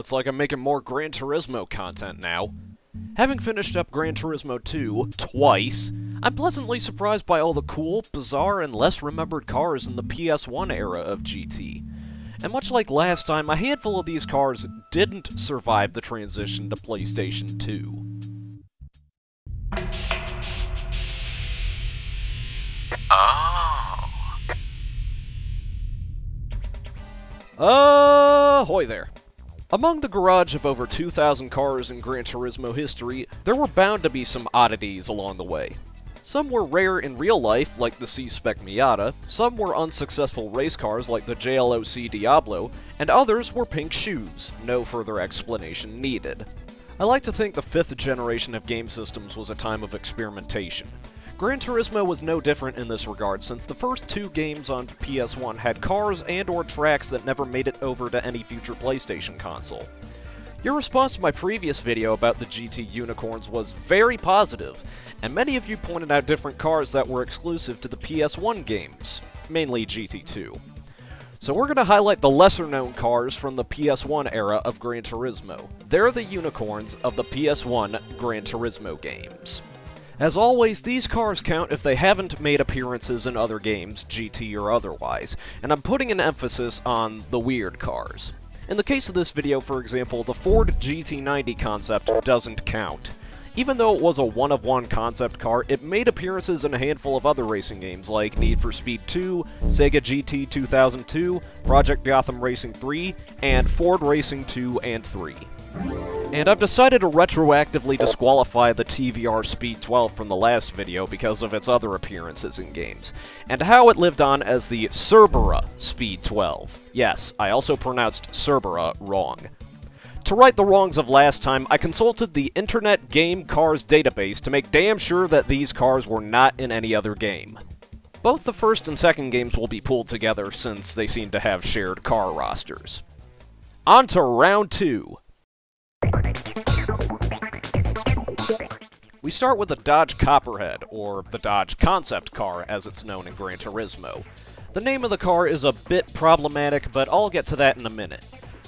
Looks like I'm making more Gran Turismo content now. Having finished up Gran Turismo 2 twice, I'm pleasantly surprised by all the cool, bizarre, and less remembered cars in the PS1 era of GT. And much like last time, a handful of these cars didn't survive the transition to PlayStation 2. Ahoy there! Among the garage of over 2,000 cars in Gran Turismo history, there were bound to be some oddities along the way. Some were rare in real life, like the C-Spec Miata, some were unsuccessful race cars like the JLOC Diablo, and others were pink shoes. No further explanation needed. I like to think the 5th generation of game systems was a time of experimentation. Gran Turismo was no different in this regard, since the first 2 games on PS1 had cars and/or tracks that never made it over to any future PlayStation console. Your response to my previous video about the GT Unicorns was very positive, and many of you pointed out different cars that were exclusive to the PS1 games, mainly GT2. So we're going to highlight the lesser-known cars from the PS1 era of Gran Turismo. They're the unicorns of the PS1 Gran Turismo games. As always, these cars count if they haven't made appearances in other games, GT or otherwise, and I'm putting an emphasis on the weird cars. In the case of this video, for example, the Ford GT90 concept doesn't count. Even though it was a one-of-one concept car, it made appearances in a handful of other racing games like Need for Speed 2, Sega GT 2002, Project Gotham Racing 3, and Ford Racing 2 and 3. And I've decided to retroactively disqualify the TVR Speed 12 from the last video because of its other appearances in games, and how it lived on as the Cerbera Speed 12. Yes, I also pronounced Cerbera wrong. To right the wrongs of last time, I consulted the Internet Game Cars database to make damn sure that these cars were not in any other game. Both the first and second games will be pulled together since they seem to have shared car rosters. On to round 2. We start with the Dodge Copperhead, or the Dodge Concept Car as it's known in Gran Turismo. The name of the car is a bit problematic, but I'll get to that in a minute.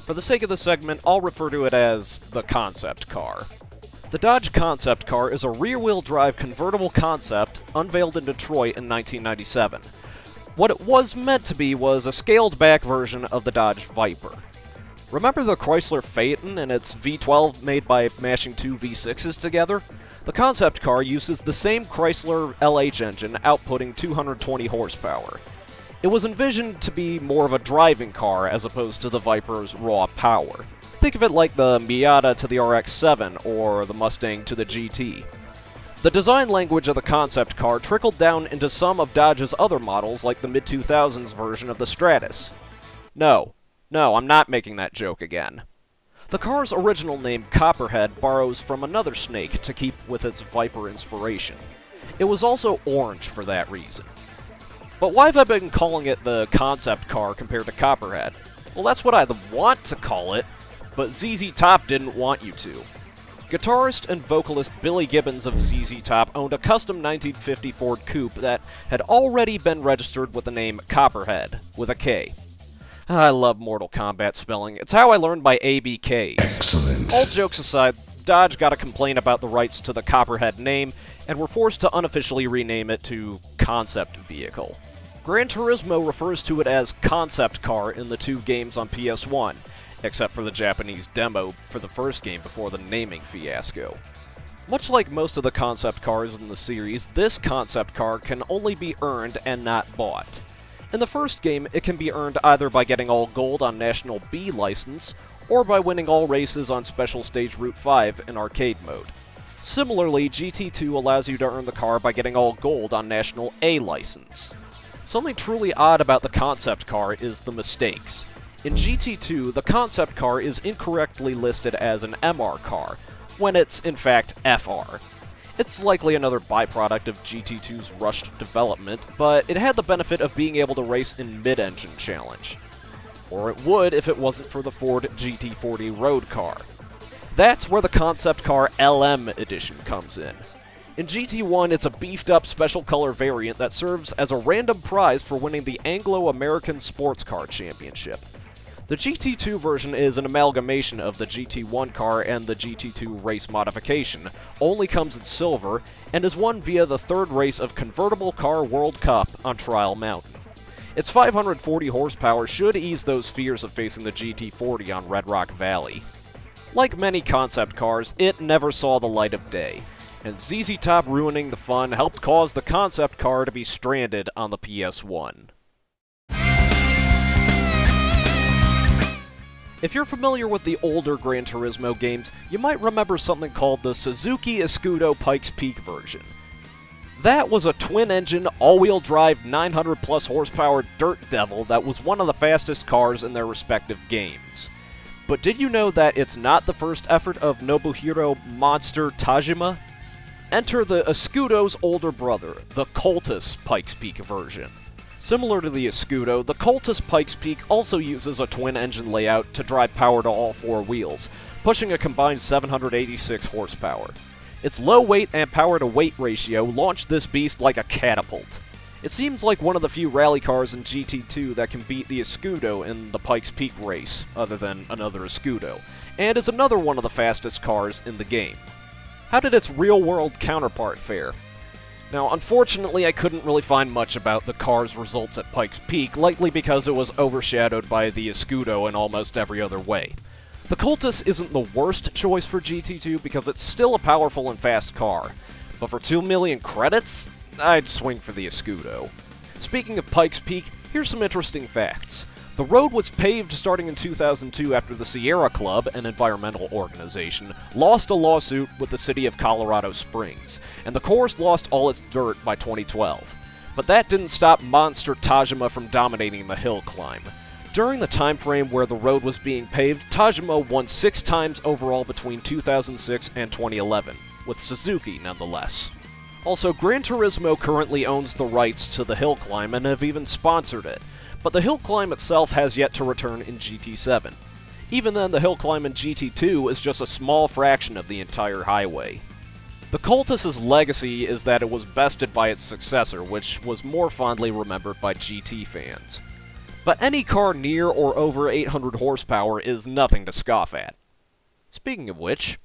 For the sake of the segment, I'll refer to it as the Concept Car. The Dodge Concept Car is a rear-wheel drive convertible concept unveiled in Detroit in 1997. What it was meant to be was a scaled-back version of the Dodge Viper. Remember the Chrysler Phaeton and its V12 made by mashing 2 V6s together? The concept car uses the same Chrysler LH engine, outputting 220 horsepower. It was envisioned to be more of a driving car as opposed to the Viper's raw power. Think of it like the Miata to the RX-7 or the Mustang to the GT. The design language of the concept car trickled down into some of Dodge's other models like the mid-2000s version of the Stratus. No, I'm not making that joke again. The car's original name, Copperhead, borrows from another snake to keep with its Viper inspiration. It was also orange for that reason. But why have I been calling it the concept car compared to Copperhead? Well, that's what I want to call it, but ZZ Top didn't want you to. Guitarist and vocalist Billy Gibbons of ZZ Top owned a custom 1950 Ford Coupe that had already been registered with the name Copperhead, with a K. I love Mortal Kombat spelling. It's how I learned my ABKs. Excellent. All jokes aside, Dodge got a complaint about the rights to the Copperhead name, and were forced to unofficially rename it to Concept Vehicle. Gran Turismo refers to it as Concept Car in the 2 games on PS1, except for the Japanese demo for the first game before the naming fiasco. Much like most of the concept cars in the series, this concept car can only be earned and not bought. In the first game, it can be earned either by getting all gold on National B license, or by winning all races on Special Stage Route 5 in arcade mode. Similarly, GT2 allows you to earn the car by getting all gold on National A license. Something truly odd about the concept car is the mistakes. In GT2, the concept car is incorrectly listed as an MR car, when it's in fact FR. It's likely another byproduct of GT2's rushed development, but it had the benefit of being able to race in mid-engine challenge. Or it would if it wasn't for the Ford GT40 road car. That's where the concept car LM edition comes in. In GT1, it's a beefed-up special color variant that serves as a random prize for winning the Anglo-American Sports Car Championship. The GT2 version is an amalgamation of the GT1 car and the GT2 race modification, only comes in silver, and is won via the third race of Convertible Car World Cup on Trial Mountain. Its 540 horsepower should ease those fears of facing the GT40 on Red Rock Valley. Like many concept cars, it never saw the light of day, and ZZ Top ruining the fun helped cause the concept car to be stranded on the PS1. If you're familiar with the older Gran Turismo games, you might remember something called the Suzuki Escudo Pikes Peak version. That was a twin-engine, all-wheel drive, 900-plus horsepower dirt devil that was one of the fastest cars in their respective games. But did you know that it's not the first effort of Nobuhiro Monster Tajima? Enter the Escudo's older brother, the Cultus Pikes Peak version. Similar to the Escudo, the Cultus Pikes Peak also uses a twin-engine layout to drive power to all four wheels, pushing a combined 786 horsepower. Its low weight and power-to-weight ratio launched this beast like a catapult. It seems like one of the few rally cars in GT2 that can beat the Escudo in the Pikes Peak race, other than another Escudo, and is another one of the fastest cars in the game. How did its real-world counterpart fare? Now, unfortunately, I couldn't really find much about the car's results at Pikes Peak, likely because it was overshadowed by the Escudo in almost every other way. The Cultus isn't the worst choice for GT2 because it's still a powerful and fast car, but for 2 million credits, I'd swing for the Escudo. Speaking of Pikes Peak, here's some interesting facts. The road was paved starting in 2002 after the Sierra Club, an environmental organization, lost a lawsuit with the city of Colorado Springs, and the course lost all its dirt by 2012. But that didn't stop Monster Tajima from dominating the hill climb. During the time frame where the road was being paved, Tajima won 6 times overall between 2006 and 2011, with Suzuki nonetheless. Also, Gran Turismo currently owns the rights to the hill climb and have even sponsored it, but the hill climb itself has yet to return in GT7. Even then, the hill climb in GT2 is just a small fraction of the entire highway. The Cultus's legacy is that it was bested by its successor, which was more fondly remembered by GT fans. But any car near or over 800 horsepower is nothing to scoff at. Speaking of which,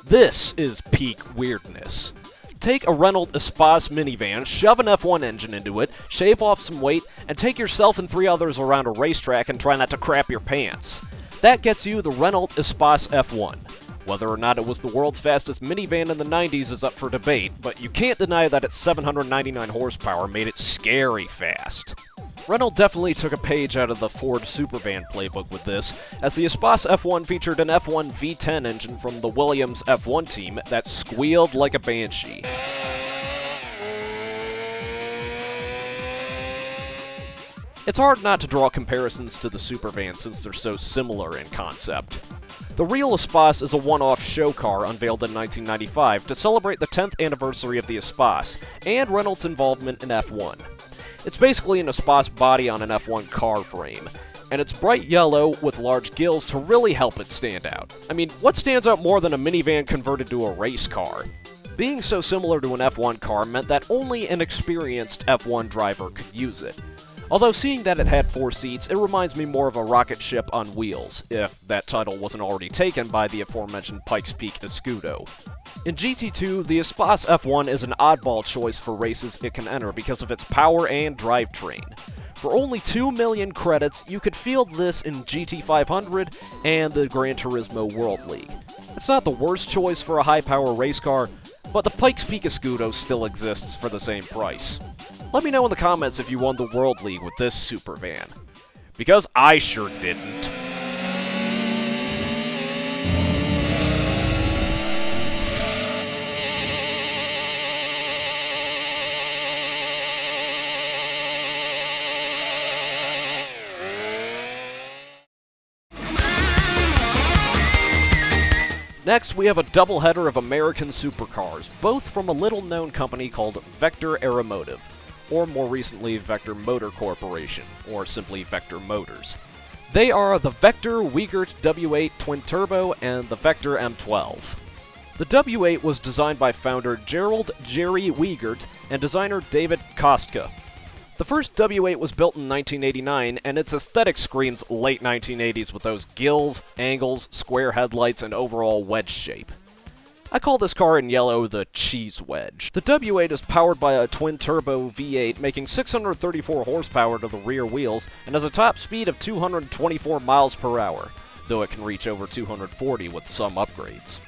this is peak weirdness. Take a Renault Espace minivan, shove an F1 engine into it, shave off some weight, and take yourself and 3 others around a racetrack and try not to crap your pants. That gets you the Renault Espace F1. Whether or not it was the world's fastest minivan in the 90s is up for debate, but you can't deny that its 799 horsepower made it scary fast. Renault definitely took a page out of the Ford Supervan playbook with this, as the Espace F1 featured an F1 V10 engine from the Williams F1 team that squealed like a banshee. It's hard not to draw comparisons to the Supervan since they're so similar in concept. The real Espace is a one-off show car unveiled in 1995 to celebrate the 10th anniversary of the Espace, and Renault's involvement in F1. It's basically an Espace body on an F1 car frame, and it's bright yellow with large gills to really help it stand out. I mean, what stands out more than a minivan converted to a race car? Being so similar to an F1 car meant that only an experienced F1 driver could use it. Although seeing that it had 4 seats, it reminds me more of a rocket ship on wheels, if that title wasn't already taken by the aforementioned Pikes Peak Escudo. In GT2, the Espace F1 is an oddball choice for races it can enter because of its power and drivetrain. For only 2 million credits, you could field this in GT500 and the Gran Turismo World League. It's not the worst choice for a high-power race car, but the Pikes Peak Escudo still exists for the same price. Let me know in the comments if you won the World League with this supervan. Because I sure didn't. Next, we have a doubleheader of American supercars, both from a little-known company called Vector Aeromotive, or more recently Vector Motor Corporation, or simply Vector Motors. They are the Vector Wiegert W8 Twin-Turbo and the Vector M12. The W8 was designed by founder Gerald "Jerry" Wiegert and designer David Kostka. The first W8 was built in 1989, and its aesthetic screams late 1980s with those gills, angles, square headlights, and overall wedge shape. I call this car in yellow the Cheese Wedge. The W8 is powered by a twin-turbo V8, making 634 horsepower to the rear wheels, and has a top speed of 224 miles per hour, though it can reach over 240 with some upgrades.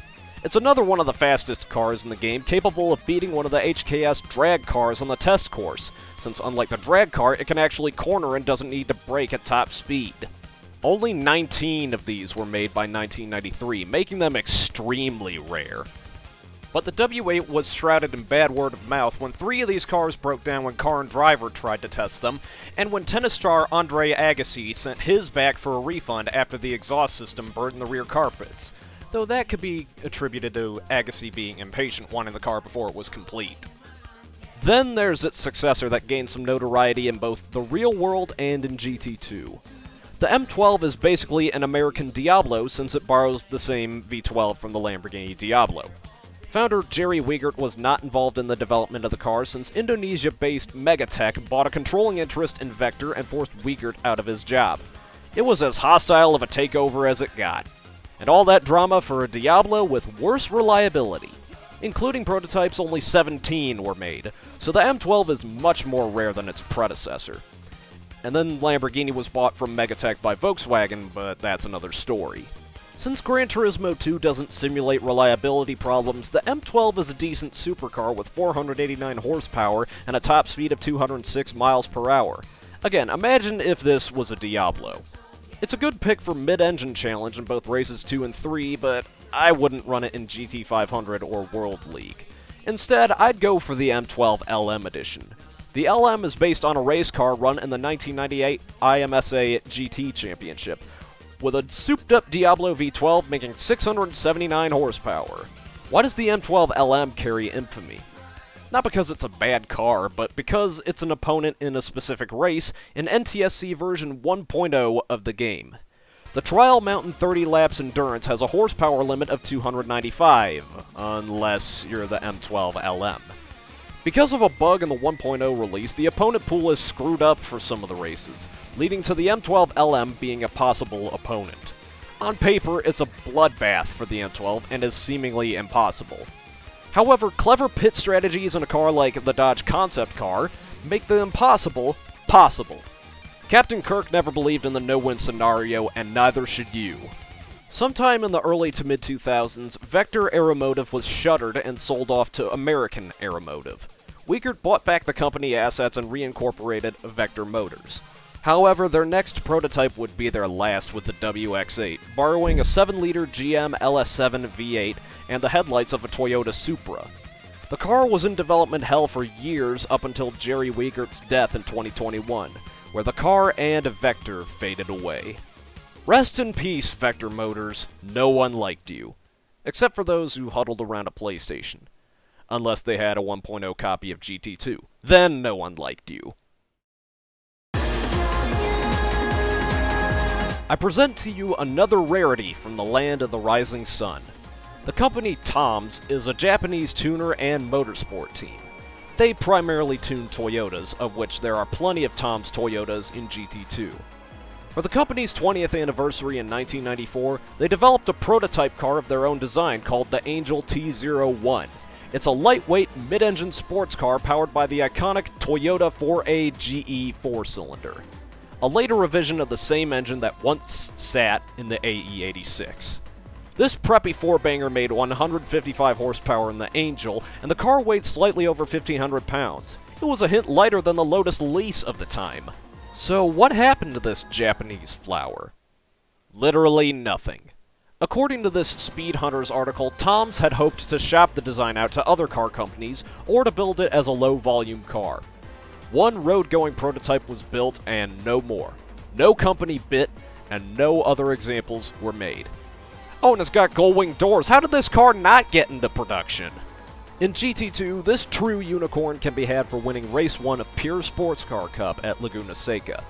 It's another one of the fastest cars in the game, capable of beating one of the HKS drag cars on the test course, since unlike the drag car, it can actually corner and doesn't need to brake at top speed. Only 19 of these were made by 1993, making them extremely rare. But the W8 was shrouded in bad word of mouth when 3 of these cars broke down when Car and Driver tried to test them, and when tennis star Andre Agassi sent his back for a refund after the exhaust system burned the rear carpets, though that could be attributed to Agassi being impatient wanting the car before it was complete. Then there's its successor that gained some notoriety in both the real world and in GT2. The M12 is basically an American Diablo since it borrows the same V12 from the Lamborghini Diablo. Founder Jerry Wiegert was not involved in the development of the car since Indonesia-based Megatech bought a controlling interest in Vector and forced Wiegert out of his job. It was as hostile of a takeover as it got. And all that drama for a Diablo with worse reliability. Including prototypes, only 17 were made, so the M12 is much more rare than its predecessor. And then Lamborghini was bought from Megatech by Volkswagen, but that's another story. Since Gran Turismo 2 doesn't simulate reliability problems, the M12 is a decent supercar with 489 horsepower and a top speed of 206 miles per hour. Again, imagine if this was a Diablo. It's a good pick for mid-engine challenge in both races 2 and 3, but I wouldn't run it in GT500 or World League. Instead, I'd go for the M12 LM edition. The LM is based on a race car run in the 1998 IMSA GT Championship, with a souped-up Diablo V12 making 679 horsepower. Why does the M12 LM carry infamy? Not because it's a bad car, but because it's an opponent in a specific race in NTSC version 1.0 of the game. The Trial Mountain 30 laps endurance has a horsepower limit of 295, unless you're the M12 LM. Because of a bug in the 1.0 release, the opponent pool is screwed up for some of the races, leading to the M12 LM being a possible opponent. On paper, it's a bloodbath for the M12 and is seemingly impossible. However, clever pit strategies in a car like the Dodge concept car make the impossible possible. Captain Kirk never believed in the no-win scenario, and neither should you. Sometime in the early to mid-2000s, Vector Aeromotive was shuttered and sold off to American Aeromotive. Wiegert bought back the company assets and reincorporated Vector Motors. However, their next prototype would be their last with the WX8, borrowing a 7-liter GM LS7 V8 and the headlights of a Toyota Supra. The car was in development hell for years up until Jerry Wiegert's death in 2021, where the car and Vector faded away. Rest in peace, Vector Motors. No one liked you. Except for those who huddled around a PlayStation. Unless they had a 1.0 copy of GT2. Then no one liked you. I present to you another rarity from the land of the rising sun. The company Toms is a Japanese tuner and motorsport team. They primarily tune Toyotas, of which there are plenty of Toms Toyotas in GT2. For the company's 20th anniversary in 1994, they developed a prototype car of their own design called the Angel T01. It's a lightweight, mid-engine sports car powered by the iconic Toyota 4A GE 4-cylinder, a later revision of the same engine that once sat in the AE86. This preppy four-banger made 155 horsepower in the Angel, and the car weighed slightly over 1,500 pounds. It was a hint lighter than the Lotus Elise of the time. So what happened to this Japanese flower? Literally nothing. According to this Speed Hunters article, Toms had hoped to shop the design out to other car companies, or to build it as a low-volume car. One road-going prototype was built, and no more. No company bit, and no other examples were made. Oh, and it's got gull-wing doors. How did this car not get into production? In GT2, this true unicorn can be had for winning Race 1 of Pure Sports Car Cup at Laguna Seca.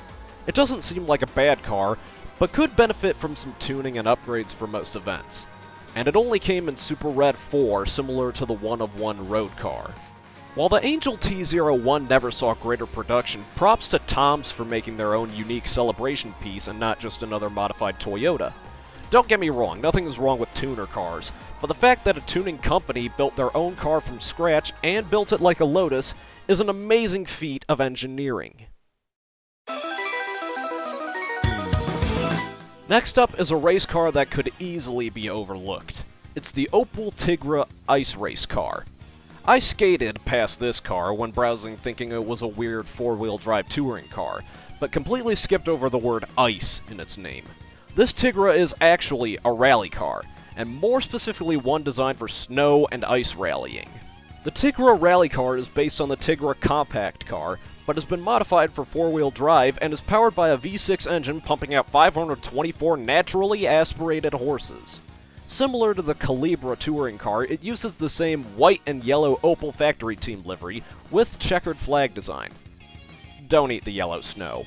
It doesn't seem like a bad car, but could benefit from some tuning and upgrades for most events. And it only came in Super Red 4, similar to the one-of-one road car. While the Angel T01 never saw greater production, props to Toms for making their own unique celebration piece and not just another modified Toyota. Don't get me wrong, nothing is wrong with tuner cars, but the fact that a tuning company built their own car from scratch and built it like a Lotus is an amazing feat of engineering. Next up is a race car that could easily be overlooked. It's the Opel Tigra ice race car. I skated past this car when browsing thinking it was a weird four-wheel drive touring car, but completely skipped over the word ice in its name. This Tigra is actually a rally car, and more specifically one designed for snow and ice rallying. The Tigra rally car is based on the Tigra compact car, but has been modified for four-wheel drive and is powered by a V6 engine pumping out 524 naturally aspirated horses. Similar to the Calibra touring car, it uses the same white and yellow Opel factory team livery with checkered flag design. Don't eat the yellow snow.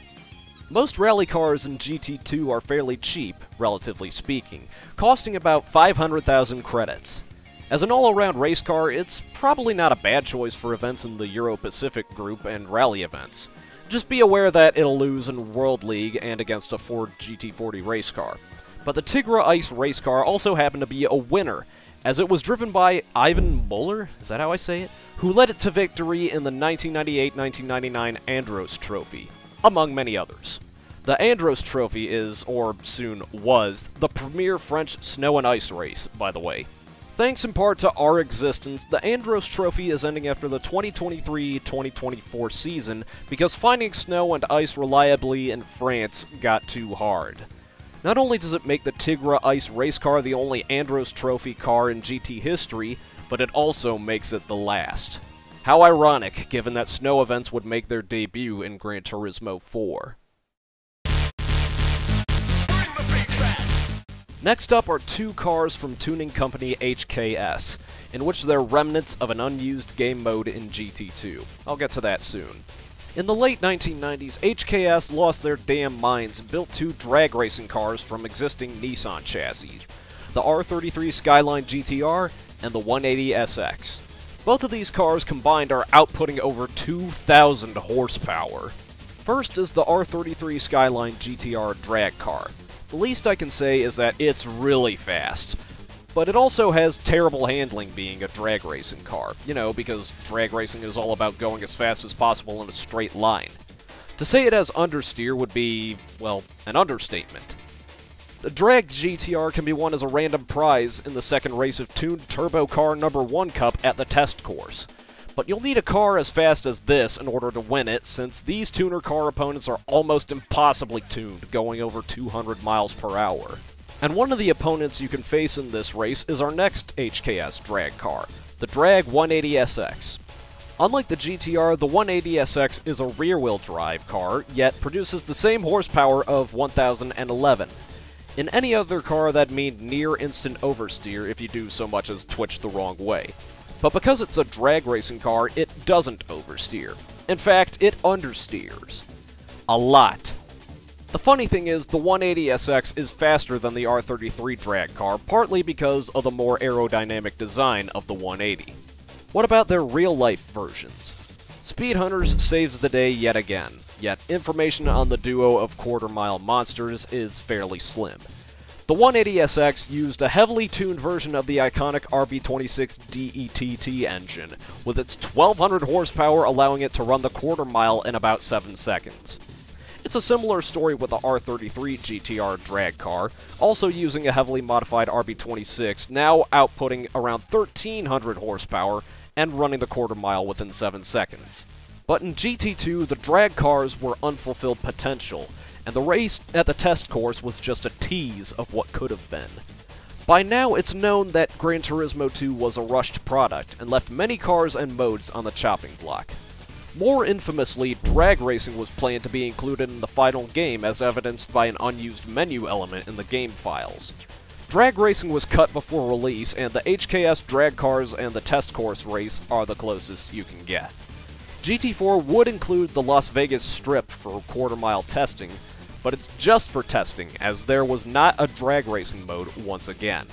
Most rally cars in GT2 are fairly cheap, relatively speaking, costing about 500,000 credits. As an all-around race car, it's probably not a bad choice for events in the Euro-Pacific group and rally events. Just be aware that it'll lose in World League and against a Ford GT40 race car. But the Tigra Ice race car also happened to be a winner, as it was driven by Yvan Muller, is that how I say it? Who led it to victory in the 1998-1999 Andros Trophy, among many others. The Andros Trophy is, or soon was, the premier French snow and ice race, by the way. Thanks in part to our existence, the Andros Trophy is ending after the 2023-2024 season because finding snow and ice reliably in France got too hard. Not only does it make the Tigra Ice race car the only Andros Trophy car in GT history, but it also makes it the last. How ironic, given that snow events would make their debut in Gran Turismo 4. Next up are two cars from tuning company HKS, in which they're remnants of an unused game mode in GT2. I'll get to that soon. In the late 1990s, HKS lost their damn minds and built two drag racing cars from existing Nissan chassis, the R33 Skyline GTR and the 180SX. Both of these cars combined are outputting over 2,000 horsepower. First is the R33 Skyline GTR drag car. The least I can say is that it's really fast, but it also has terrible handling being a drag racing car, you know, because drag racing is all about going as fast as possible in a straight line. To say it has understeer would be, well, an understatement. The drag GTR can be won as a random prize in the second race of Tuned Turbo Car Number 1 Cup at the test course. But you'll need a car as fast as this in order to win it, since these tuner car opponents are almost impossibly tuned, going over 200 miles per hour. And one of the opponents you can face in this race is our next HKS drag car, the Drag 180SX. Unlike the GTR, the 180SX is a rear-wheel drive car, yet produces the same horsepower of 1011. In any other car, that'd mean near-instant oversteer if you do so much as twitch the wrong way. But because it's a drag racing car, it doesn't oversteer. In fact, it understeers. A lot. The funny thing is, the 180SX is faster than the R33 drag car, partly because of the more aerodynamic design of the 180. What about their real-life versions? Speed Hunters saves the day yet again, yet information on the duo of quarter-mile monsters is fairly slim. The 180SX used a heavily tuned version of the iconic RB26 DETT engine, with its 1200 horsepower allowing it to run the quarter mile in about 7 seconds. It's a similar story with the R33 GTR drag car, also using a heavily modified RB26, now outputting around 1300 horsepower and running the quarter mile within 7 seconds. But in GT2, the drag cars were unfulfilled potential, and the race at the test course was just a tease of what could have been. By now, it's known that Gran Turismo 2 was a rushed product, and left many cars and modes on the chopping block. More infamously, drag racing was planned to be included in the final game, as evidenced by an unused menu element in the game files. Drag racing was cut before release, and the HKS drag cars and the test course race are the closest you can get. GT4 would include the Las Vegas Strip for quarter-mile testing, but it's just for testing, as there was not a drag racing mode once again.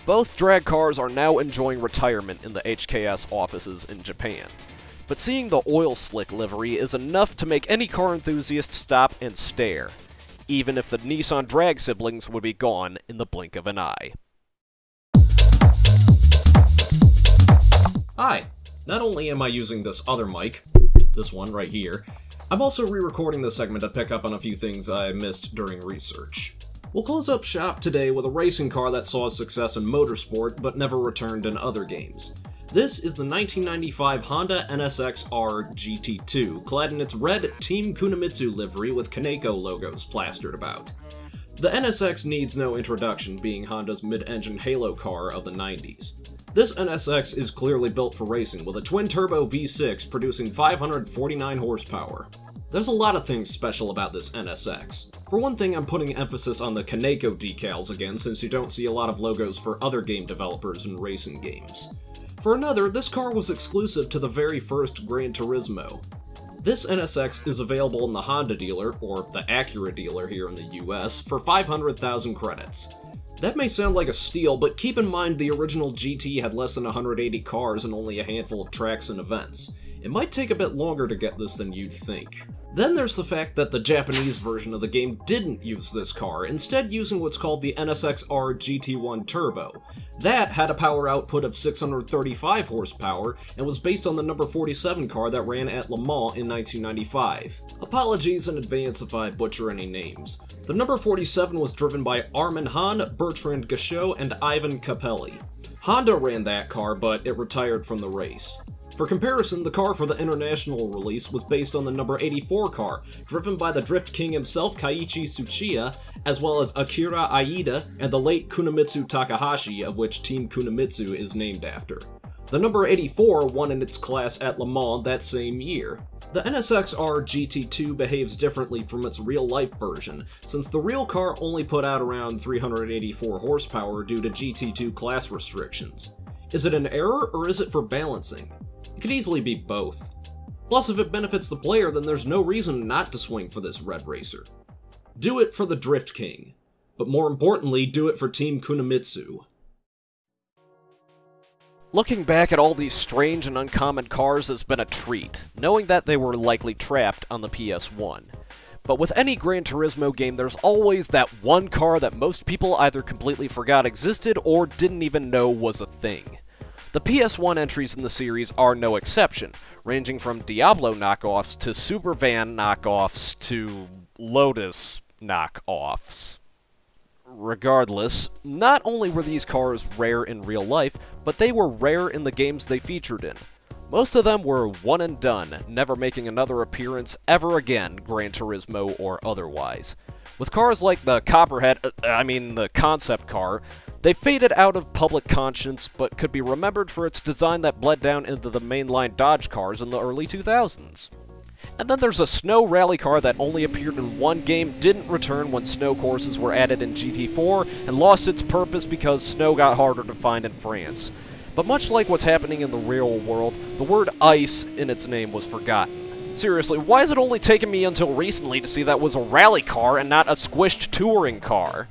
Both drag cars are now enjoying retirement in the HKS offices in Japan. but seeing the oil slick livery is enough to make any car enthusiast stop and stare, even if the Nissan drag siblings would be gone in the blink of an eye. Hi! Not only am I using this other mic, this one right here, I'm also re-recording this segment to pick up on a few things I missed during research. We'll close up shop today with a racing car that saw success in motorsport but never returned in other games. This is the 1995 Honda NSX-R GT2, clad in its red Team Kunimitsu livery with Kaneko logos plastered about. The NSX needs no introduction, being Honda's mid-engine halo car of the 90s. This NSX is clearly built for racing, with a twin-turbo V6 producing 549 horsepower. There's a lot of things special about this NSX. For one thing, I'm putting emphasis on the Kaneko decals again, since you don't see a lot of logos for other game developers in racing games. For another, this car was exclusive to the very first Gran Turismo. This NSX is available in the Honda dealer, or the Acura dealer here in the US, for 500,000 credits. That may sound like a steal, but keep in mind the original GT had less than 180 cars and only a handful of tracks and events. It might take a bit longer to get this than you'd think. Then there's the fact that the Japanese version of the game didn't use this car, instead using what's called the NSX-R GT2 Turbo. That had a power output of 635 horsepower and was based on the number 47 car that ran at Le Mans in 1995. Apologies in advance if I butcher any names. The number 47 was driven by Armin Hahn, Bertrand Gachot, and Ivan Capelli. Honda ran that car, but it retired from the race. For comparison, the car for the international release was based on the number 84 car, driven by the Drift King himself, Keiichi Tsuchiya, as well as Akira Aida and the late Kunimitsu Takahashi, of which Team Kunimitsu is named after. The number 84 won in its class at Le Mans that same year. The NSX-R GT2 behaves differently from its real-life version, since the real car only put out around 384 horsepower due to GT2 class restrictions. Is it an error, or is it for balancing? It could easily be both. Plus, if it benefits the player, then there's no reason not to swing for this red racer. Do it for the Drift King. But more importantly, do it for Team Kunimitsu. Looking back at all these strange and uncommon cars has been a treat, knowing that they were likely trapped on the PS1. But with any Gran Turismo game, there's always that one car that most people either completely forgot existed or didn't even know was a thing. The PS1 entries in the series are no exception, ranging from Diablo knockoffs to Supervan knockoffs to Lotus knockoffs. Regardless, not only were these cars rare in real life, but they were rare in the games they featured in. Most of them were one and done, never making another appearance ever again, Gran Turismo or otherwise. With cars like the Copperhead, the concept car, they faded out of public conscience, but could be remembered for its design that bled down into the mainline Dodge cars in the early 2000s. And then there's a snow rally car that only appeared in one game, didn't return when snow courses were added in GT4, and lost its purpose because snow got harder to find in France. But much like what's happening in the real world, the word ice in its name was forgotten. Seriously, why has it only taken me until recently to see that was a rally car and not a squished touring car?